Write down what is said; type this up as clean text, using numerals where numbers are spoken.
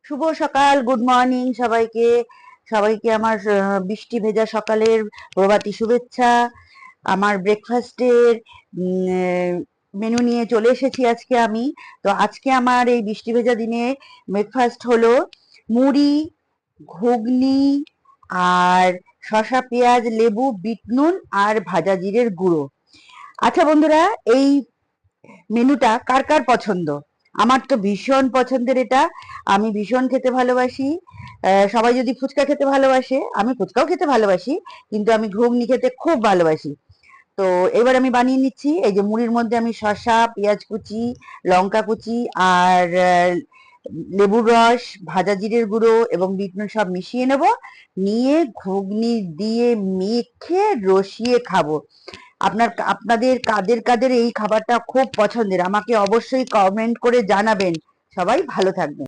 শুভ সকাল, good morning সবাইকে। সবাইকে আমার বৃষ্টি ভেজা সকালের প্রভাতী শুভেচ্ছা। আমার ব্রেকফাস্টের মেনু নিয়ে চলে এসেছি আজকে আমি। তো আজকে আমার এই বৃষ্টি ভেজা দিনে ব্রেকফাস্ট হলো মুড়ি, ঘুগনি, আর শসা, পেঁয়াজ, লেবু, বিট নুন আর ভাজা জিরের গুঁড়ো। আচ্ছা বন্ধুরা, এই মেনুটা কার কার পছন্দ? আমার তো ভীষণ পছন্দের এটা। আমি ভীষণ খেতে ভালোবাসি। সবাই যদি ফুচকা খেতে ভালোবাসে, আমি ফুচকাও খেতে ভালোবাসি, কিন্তু আমি ঘুগনি খেতে খুব ভালোবাসি। তো এবার আমি বানিয়ে নিচ্ছি। এই যে মুড়ির মধ্যে আমি শসা, পেঁয়াজ কুচি, লঙ্কা কুচি আর লেবুর রস, ভাজা জিরের গুঁড়ো এবং বিট নুন সব মিশিয়ে নেব। নিয়ে ঘুগনি দিয়ে মেখে রসিয়ে খাবো। আপনাদের কাদের কাদের এই খাবারটা খুব পছন্দের আমাকে অবশ্যই কমেন্ট করে জানাবেন। সবাই ভালো থাকবেন।